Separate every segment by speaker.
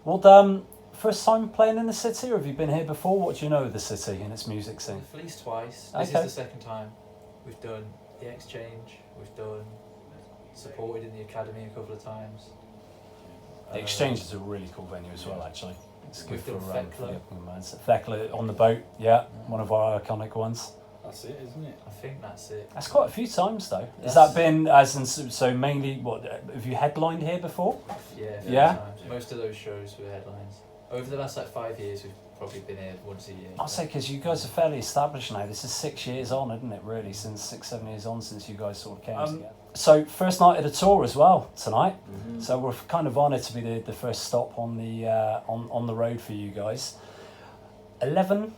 Speaker 1: Well, first time playing in the city, or have you been here before? What do you know of the city and its music scene?
Speaker 2: At least twice. This is the second time. We've done the Exchange. We've done supported in the Academy a couple of times.
Speaker 1: The Exchange is a really cool venue as well, actually. It's good for the
Speaker 2: Thekla.
Speaker 1: young bands. Thekla on the boat, yeah, one of our iconic ones.
Speaker 3: That's it, isn't it?
Speaker 2: I think that's it.
Speaker 1: That's quite a few times though. Has that been so mainly what have you headlined here before?
Speaker 2: Yeah. A few
Speaker 1: Yeah?
Speaker 2: times. Most of those shows were headlines. Over the last 5 years, we've probably been here once a year.
Speaker 1: I'll say because you guys are fairly established now. This is 6 years on, isn't it? Really, since 6-7 years on since you guys sort of came together. So first night of the tour as well tonight.
Speaker 3: Mm-hmm.
Speaker 1: So we're kind of honoured to be the first stop on the on the road for you guys. 11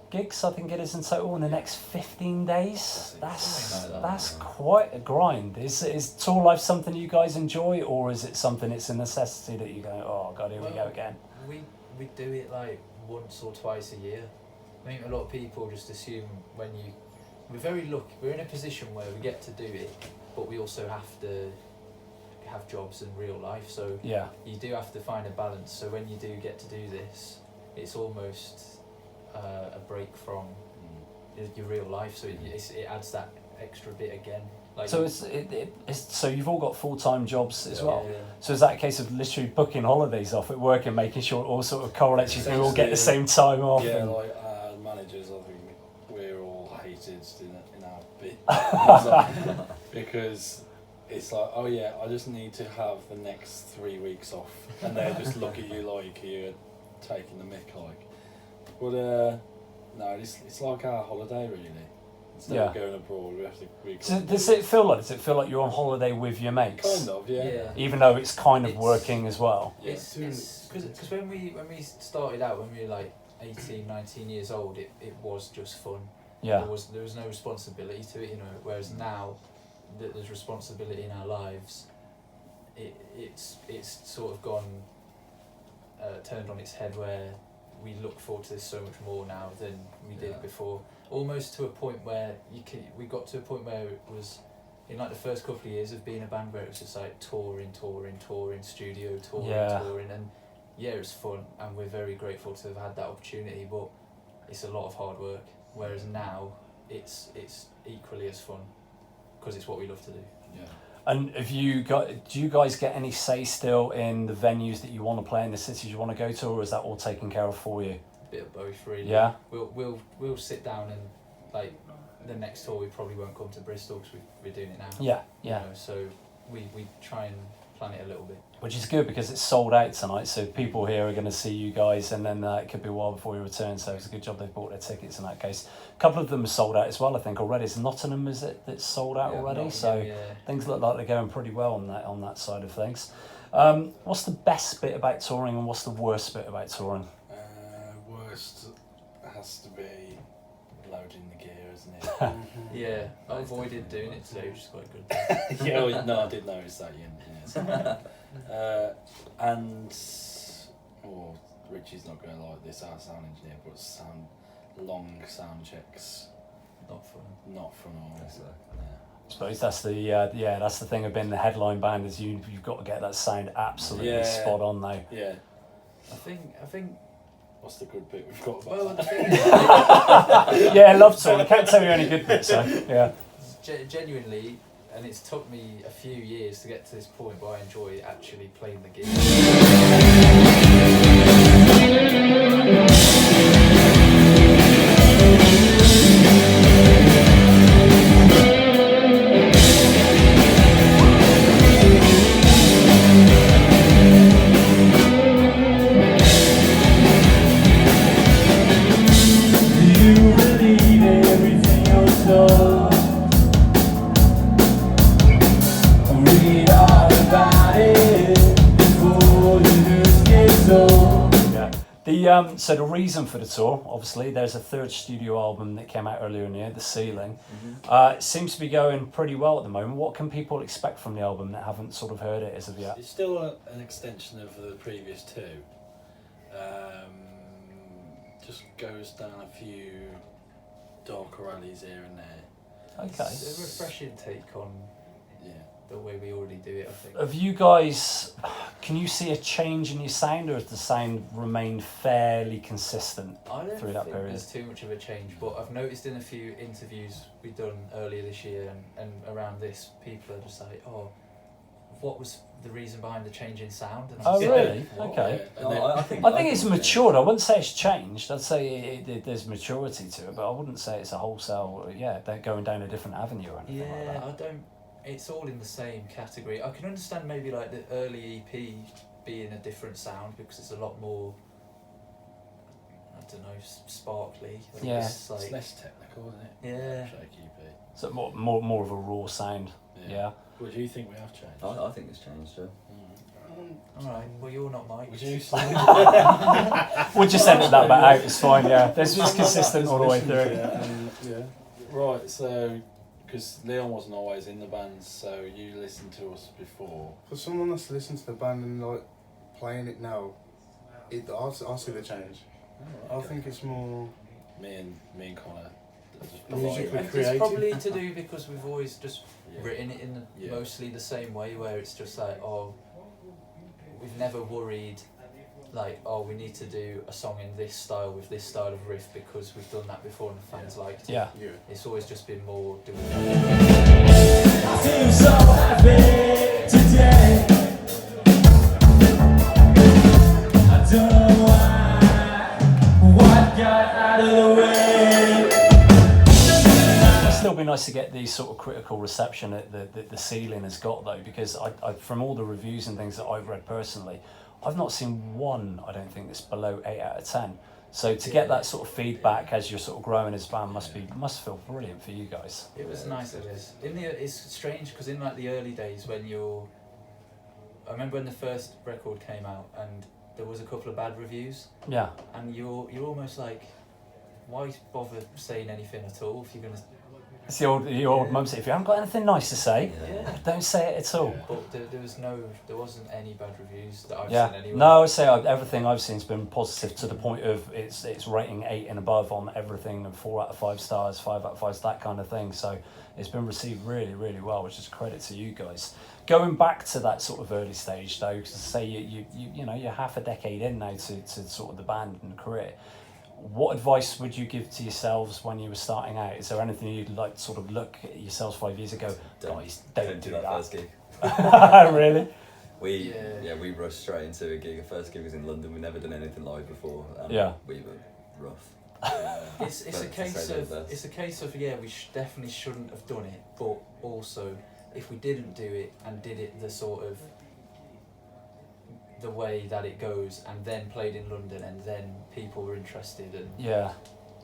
Speaker 1: gigs, I think it is in total in the next 15 days. That's quite a grind. Is tour life something you guys enjoy, or is it something it's a necessity that you go, oh god, here we go again?
Speaker 2: We do it like once or twice a year. I think a lot of people just assume we're very lucky. We're in a position where we get to do it, but we also have to have jobs and real life. So
Speaker 1: yeah,
Speaker 2: you do have to find a balance. So when you do get to do this, it's almost a break from your real life. So it adds that extra bit again. Like
Speaker 1: so it's so you've all got full-time jobs as well.
Speaker 2: Yeah.
Speaker 1: So is that a case of literally booking holidays off at work and making sure it all sort of correlates? You all get the same time off.
Speaker 3: Yeah, like managers, I think we're all hated in our bit because it's like, oh yeah, I just need to have the next 3 weeks off, and they just look at you like you're taking the mick, like. But no, it's like our holiday really. Instead of going abroad, we have to.
Speaker 1: So does it feel like you're on holiday with your mates?
Speaker 3: Kind of, yeah.
Speaker 1: Even though it's kind of working as well.
Speaker 3: Yeah.
Speaker 2: It's because when we started out, when we were like 18, 19 years old, it was just fun.
Speaker 1: Yeah.
Speaker 2: There was no responsibility to it, Whereas now that there's responsibility in our lives, it's sort of gone turned on its head, where we look forward to this so much more now than we did before. Almost to a point where we got to a point where it was in like the first couple of years of being a band, where it was just like touring, studio touring, and yeah, it was fun, and we're very grateful to have had that opportunity. But it's a lot of hard work. Whereas now, it's equally as fun because it's what we love to do.
Speaker 1: Yeah. And do you guys get any say still in the venues that you want to play in, the cities you want to go to, or is that all taken care of for you?
Speaker 2: A bit of both, really.
Speaker 1: Yeah.
Speaker 2: We'll sit down and like the next tour we probably won't come to Bristol because we're doing it now.
Speaker 1: Yeah.
Speaker 2: So we try and plan it a little bit.
Speaker 1: Which is good because it's sold out tonight, so people here are going to see you guys, and then it could be a while before you return. So it's a good job they've bought their tickets in that case. A couple of them are sold out as well, I think already. Is Nottingham that's sold out already? So things look like they're going pretty well on that side of things. What's the best bit about touring, and what's the worst bit about touring?
Speaker 3: Worst has to be loading the gear, isn't it?
Speaker 2: Yeah, I avoided doing it today, which is quite good.
Speaker 3: Yeah, no, I did notice that. And Richie's not going to like this, our sound engineer, but long sound checks.
Speaker 2: Not fun.
Speaker 3: Not fun at all.
Speaker 1: I suppose that's the thing of being the headline band, is you've got to get that sound absolutely spot on though.
Speaker 3: Yeah.
Speaker 2: I think.
Speaker 3: What's the good bit we've got about?
Speaker 2: Well, the thing is,
Speaker 1: yeah, love touring. I can't tell you any good bits. So yeah.
Speaker 2: Genuinely, and it's took me a few years to get to this point where I enjoy actually playing the gig.
Speaker 1: So the reason for the tour, obviously, there's a third studio album that came out earlier in the year, The Ceiling. It seems to be going pretty well at the moment. What can people expect from the album that haven't sort of heard it as of yet?
Speaker 3: It's still an extension of the previous two. Just goes down a few darker alleys here and there.
Speaker 1: Okay.
Speaker 2: It's a refreshing take on the way we already do it, I think.
Speaker 1: Have you guys, can you see a change in your sound, or has the sound remained fairly consistent
Speaker 2: I don't
Speaker 1: through that
Speaker 2: think
Speaker 1: period?
Speaker 2: there's too much of a change, but I've noticed in a few interviews we've done earlier this year and around this, people are just like, oh, what was the reason behind the change in sound? And I'm
Speaker 1: Oh,
Speaker 2: just
Speaker 1: really?
Speaker 2: like,
Speaker 1: Okay.
Speaker 3: Yeah.
Speaker 4: No, I think
Speaker 1: it's matured. I wouldn't say it's changed. I'd say there's maturity to it, but I wouldn't say it's a wholesale, they're going down a different avenue or anything like
Speaker 2: yeah,
Speaker 1: that.
Speaker 2: I don't. It's all in the same category. I can understand maybe like the early EP being a different sound because it's a lot more, I don't know, sparkly. Like
Speaker 1: Yeah.
Speaker 2: it's like,
Speaker 3: It's less technical, isn't it?
Speaker 2: yeah.
Speaker 3: Shaky EP.
Speaker 1: So more of a raw sound. Yeah.
Speaker 3: Well, do you think we have changed?
Speaker 4: I think it's changed, yeah.
Speaker 2: All right. Well, you're not Mike.
Speaker 3: Would you say?
Speaker 1: We'll just edit that bit out. It's fine. Yeah. It's consistent all the way through.
Speaker 3: Yeah. Right. So, because Leon wasn't always in the band, so you listened to us before.
Speaker 5: For someone that's listened to the band and like playing it now, I see the change.
Speaker 3: Oh,
Speaker 5: I think it's more.
Speaker 3: Me and Connor. Just
Speaker 5: Musically
Speaker 3: provide-
Speaker 2: It's
Speaker 5: creative.
Speaker 2: probably to do because we've always just
Speaker 3: Yeah.
Speaker 2: written it in
Speaker 3: Yeah.
Speaker 2: mostly the same way, where it's just like, oh, we've never worried, like, oh, we need to do a song in this style with this style of riff because we've done that before and the fans liked it.
Speaker 1: Yeah.
Speaker 5: Yeah.
Speaker 2: It's always just been more doing
Speaker 6: I feel so happy today. I don't know why. What got out of the way?
Speaker 1: It'd still be nice to get the sort of critical reception that the ceiling has got, though, because I from all the reviews and things that I've read personally, I've not seen one, I don't think, that's below 8 out of 10. So to get that sort of feedback as you're sort of growing as a band must feel brilliant for you guys.
Speaker 2: It was nice. It is. It's strange because in like the early days when I remember when the first record came out and there was a couple of bad reviews,
Speaker 1: Yeah.
Speaker 2: and you're almost like, why bother saying anything at all if you're gonna?
Speaker 1: It's the old mum said, if you haven't got anything nice to say,
Speaker 2: Yeah.
Speaker 1: don't say it at all.
Speaker 2: But there wasn't any bad reviews that I've
Speaker 1: Yeah.
Speaker 2: seen anyway.
Speaker 1: No, I say everything I've seen has been positive to the point of it's rating 8 and above on everything, and 4 out of 5 stars, 5 out of 5, that kind of thing. So it's been received really, really well, which is a credit to you guys. Going back to that sort of early stage though, because say you're half a decade in now to sort of the band and career. What advice would you give to yourselves when you were starting out? Is there anything you'd like to sort of look at yourselves 5 years ago? Guys, don't do that.
Speaker 4: first gig.
Speaker 1: Really?
Speaker 4: We rushed straight into a gig. The first gig was in London. We'd never done anything live before. And
Speaker 1: Yeah.
Speaker 4: we were rough.
Speaker 2: It's a
Speaker 4: But to
Speaker 2: case
Speaker 4: say
Speaker 2: of
Speaker 4: the best.
Speaker 2: it's a case of we definitely shouldn't have done it, but also if we didn't do it and did it the sort of the way that it goes and then played in London and then people were interested and
Speaker 1: Yeah.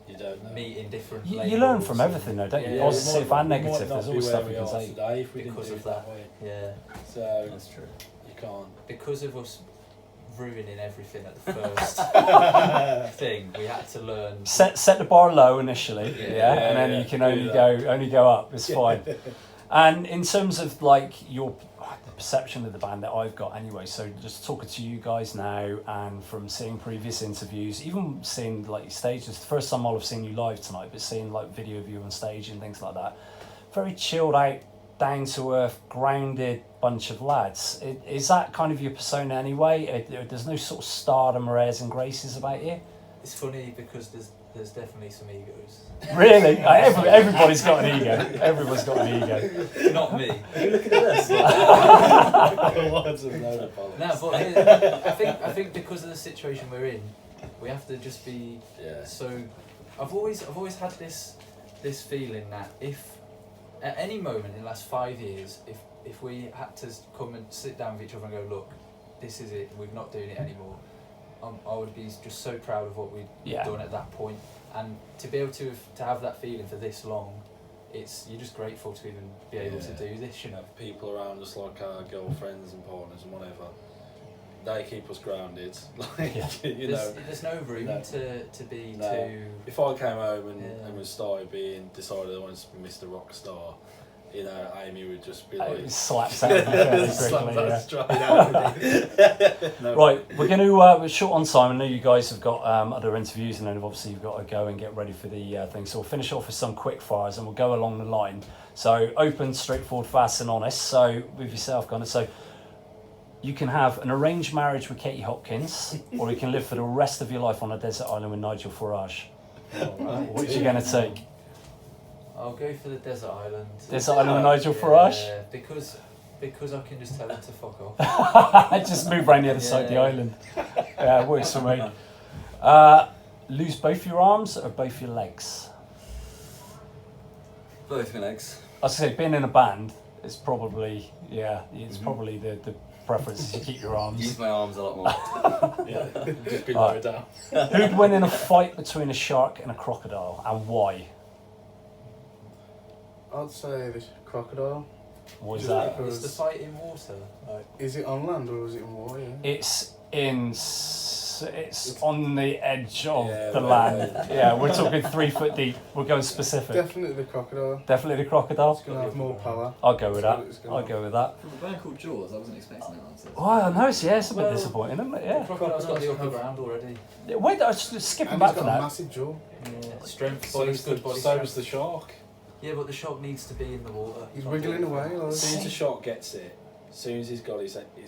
Speaker 3: You don't know.
Speaker 2: meeting different
Speaker 1: You
Speaker 2: labels
Speaker 1: learn from
Speaker 2: and-
Speaker 1: everything though, don't you?
Speaker 2: Yeah,
Speaker 1: Positive and
Speaker 3: We might
Speaker 1: negative.
Speaker 3: not
Speaker 1: There's
Speaker 3: be
Speaker 1: always
Speaker 3: where
Speaker 1: stuff
Speaker 3: we
Speaker 1: you can
Speaker 3: are
Speaker 1: take.
Speaker 3: today if we didn't
Speaker 2: because
Speaker 3: do
Speaker 2: of
Speaker 3: it that
Speaker 2: that.
Speaker 3: way.
Speaker 2: Yeah,
Speaker 3: So
Speaker 4: That's true.
Speaker 3: you can't.
Speaker 2: because of us ruining everything at the first thing, we had to learn.
Speaker 1: Set the bar low initially,
Speaker 2: Yeah,
Speaker 1: and then
Speaker 3: yeah,
Speaker 1: you can
Speaker 3: do
Speaker 1: only go up. It's fine. And in terms of like the perception of the band that I've got anyway, so just talking to you guys now and from seeing previous interviews, even seeing like your stages, the first time I'll have seen you live tonight, but seeing like video of you on stage and things like that, very chilled out, down to earth, grounded bunch of lads. Is that kind of your persona anyway? There's no sort of stardom or airs and graces about you?
Speaker 2: It's funny because there's definitely some egos.
Speaker 1: Really? Everybody's got an ego. Everyone's got an ego.
Speaker 2: Not me.
Speaker 4: Are you looking at us?
Speaker 3: Words of no apology.
Speaker 2: No, but I think because of the situation we're in, we have to just be.
Speaker 3: Yeah.
Speaker 2: So, I've always had this feeling that if at any moment in the last 5 years, if we had to come and sit down with each other and go, look, this is it, we're not doing it anymore, I would be just so proud of what we'd done at that point, and to be able to have that feeling for this long, you're just grateful to even be able to do this, you know.
Speaker 3: Have people around us like our girlfriends and partners and whatever. They keep us grounded. Like you know.
Speaker 2: There's no room
Speaker 3: No.
Speaker 2: to be
Speaker 3: No.
Speaker 2: too.
Speaker 3: If I came home and was decided I wanted to be Mr. Rockstar, you know, Amy would just be like,
Speaker 1: It slaps out of you fairly
Speaker 3: slap
Speaker 1: quickly.
Speaker 3: that
Speaker 1: Yeah.
Speaker 3: straight out. No,
Speaker 1: Right, we're going to, we're short on time. I know you guys have got other interviews, and then obviously you've got to go and get ready for the thing. So we'll finish off with some quick fires, and we'll go along the line. So open, straightforward, fast, and honest. So with yourself, Connor. So you can have an arranged marriage with Katie Hopkins, or you can live for the rest of your life on a desert island with Nigel Farage. Which are you going to take?
Speaker 2: I'll go for the desert island.
Speaker 1: Desert island with Nigel Farage?
Speaker 2: Yeah, because I can just tell him to fuck off.
Speaker 1: Just move around the other side of the
Speaker 2: Yeah.
Speaker 1: island. Yeah, works for me. Lose both your arms or both your legs?
Speaker 4: Both my legs.
Speaker 1: I was going to say, being in a band is probably, probably the preference is you keep your arms.
Speaker 4: Use my arms a lot more.
Speaker 3: Yeah, just be
Speaker 1: Alright.
Speaker 3: lower down.
Speaker 1: Who'd win in a fight between a shark and a crocodile, and why?
Speaker 5: I'd say the crocodile.
Speaker 1: What is
Speaker 5: Just
Speaker 1: that?
Speaker 5: because-
Speaker 2: It's the fight in water. Like,
Speaker 5: Is it on land or is it in water? Yeah.
Speaker 1: It's on the edge of
Speaker 3: Yeah,
Speaker 1: the
Speaker 3: well,
Speaker 1: land. Yeah, we're talking 3 foot deep. We're going specific.
Speaker 5: Definitely the crocodile.
Speaker 1: Definitely the crocodile.
Speaker 5: It's gonna have more power.
Speaker 1: I'll go with that.
Speaker 5: It's gonna
Speaker 1: I'll go with that.
Speaker 7: From a band called Jaws, I wasn't expecting that answer.
Speaker 1: Oh, I know. It's a bit
Speaker 2: Well,
Speaker 1: disappointing, isn't it?
Speaker 2: the
Speaker 1: Yeah.
Speaker 2: crocodile's got the upper
Speaker 5: have-
Speaker 2: ground already.
Speaker 1: Wait, I was just skipping
Speaker 5: And
Speaker 1: back
Speaker 5: it's
Speaker 1: for
Speaker 5: got a
Speaker 1: that.
Speaker 5: massive jaw.
Speaker 2: Yeah. Strength,
Speaker 3: So
Speaker 2: body's
Speaker 3: is
Speaker 2: good,
Speaker 3: the,
Speaker 2: body
Speaker 3: so
Speaker 2: strength.
Speaker 3: is the shark.
Speaker 2: Yeah, but the shark needs to be in the water.
Speaker 5: He's
Speaker 2: Can't
Speaker 5: wiggling
Speaker 2: do it.
Speaker 5: away. Like.
Speaker 3: As soon as the shark gets it, as soon as he's got his neck to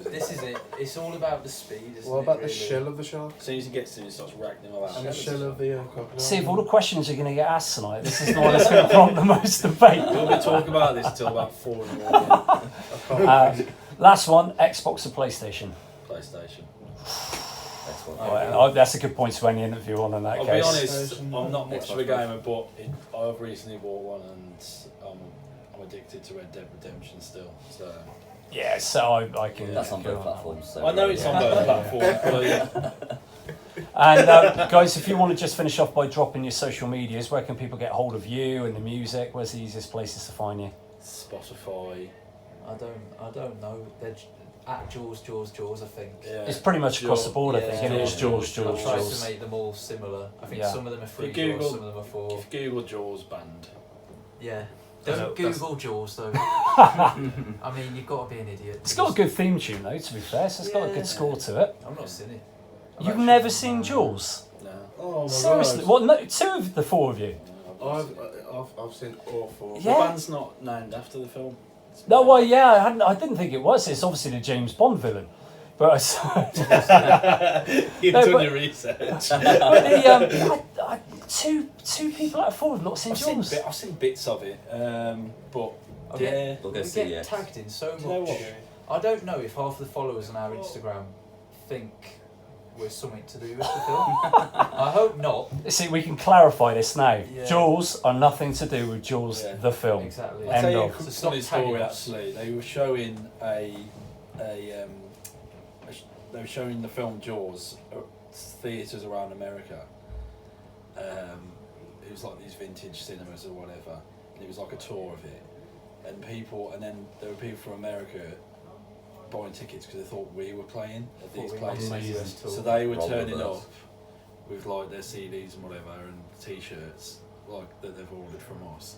Speaker 2: This is it. It's all about the speed, isn't
Speaker 5: What
Speaker 2: it,
Speaker 5: about the
Speaker 2: really?
Speaker 5: shell of the shark?
Speaker 3: As soon as he gets to him, he starts racking him about.
Speaker 5: And the shell of the crocodile?
Speaker 1: See, of all the questions you're going to get asked tonight, this is the one that's going to prompt the most debate.
Speaker 3: We'll be talking about this until about 4 in the morning.
Speaker 5: I can't
Speaker 1: Last one, Xbox or PlayStation?
Speaker 3: PlayStation.
Speaker 4: Next one.
Speaker 1: Right, that's a good point to end the interview on in that
Speaker 3: I'll
Speaker 1: case.
Speaker 3: be honest,
Speaker 5: PlayStation.
Speaker 3: I'm not much of a
Speaker 4: Xbox.
Speaker 3: gamer, but I've recently bought one and I'm addicted to Red Dead Redemption still. So
Speaker 1: Yeah, so I can.
Speaker 4: That's on
Speaker 1: go
Speaker 4: both
Speaker 1: that
Speaker 4: platforms. So
Speaker 3: I know it's on both platforms, but
Speaker 1: one. And guys, if you want to just finish off by dropping your social medias, where can people get hold of you and the music? Where's the easiest places to find you?
Speaker 3: Spotify.
Speaker 2: I don't know. They're at JawsJawsJaws, I think.
Speaker 3: Yeah.
Speaker 1: It's pretty much across the board, I think.
Speaker 2: Yeah.
Speaker 1: And it's Jaws.
Speaker 2: I tried to make them all similar. I think
Speaker 1: Yeah.
Speaker 2: some of them are free
Speaker 3: If you
Speaker 2: Jaws,
Speaker 3: Google-
Speaker 2: some of them are for.
Speaker 3: If Google Jaws band.
Speaker 2: Yeah.
Speaker 3: That's-
Speaker 2: Don't
Speaker 3: that's-
Speaker 2: Google Jaws though. I mean, you've got to be an idiot.
Speaker 1: It's got a good theme tune though, to be fair, so it's got a
Speaker 2: Yeah.
Speaker 1: good score to it.
Speaker 2: I'm not seen it.
Speaker 1: You've never seen Jaws?
Speaker 3: No.
Speaker 5: Oh my
Speaker 1: Seriously?
Speaker 5: god.
Speaker 1: Well, no, 2 of the 4 of you.
Speaker 5: I've seen all 4.
Speaker 1: Yeah.
Speaker 3: The band's not named after the film.
Speaker 1: No, well, yeah, I didn't think it was. It's obviously the James Bond villain. But
Speaker 3: You've
Speaker 1: No,
Speaker 3: done
Speaker 1: but-
Speaker 3: your research.
Speaker 1: two people out of 4 have not seen Jaws.
Speaker 3: I've seen bits of it, but
Speaker 2: Okay.
Speaker 3: yeah.
Speaker 4: We'll go
Speaker 2: We
Speaker 4: see
Speaker 2: get
Speaker 4: it.
Speaker 2: tagged in so
Speaker 3: Do you know
Speaker 2: much.
Speaker 3: what?
Speaker 2: I don't know if half the followers on our Instagram think we're something to do with the film. I hope not.
Speaker 1: See, we can clarify this now.
Speaker 2: Yeah.
Speaker 1: Jaws are nothing to do with Jaws,
Speaker 3: Yeah.
Speaker 1: the film.
Speaker 2: Exactly.
Speaker 3: I'll
Speaker 1: End
Speaker 3: tell you a
Speaker 1: of.
Speaker 2: So
Speaker 3: funny
Speaker 2: stop tagging
Speaker 3: story.
Speaker 2: us.
Speaker 3: Actually, they were showing they were showing the film Jaws at theatres around America. It was like these vintage cinemas or whatever, and it was like a tour of it. And then there were people from America buying tickets because they thought we were playing at these places.
Speaker 1: Amazing.
Speaker 3: So they were
Speaker 4: Roll
Speaker 3: turning
Speaker 4: with us.
Speaker 3: up with like their CDs and whatever and T-shirts like that they've ordered from us,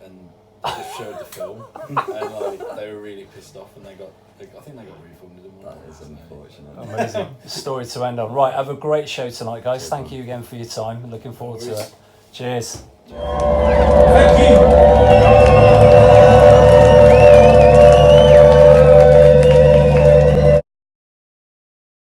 Speaker 3: and they just showed the film, and like they were really pissed off, and I think they got refunded and
Speaker 4: That
Speaker 3: whatnot.
Speaker 4: is
Speaker 3: So-
Speaker 4: unfortunate.
Speaker 1: Amazing. Story to end on. Right, have a great show tonight, guys. Thank you again for your time. Looking forward to it. Cheers.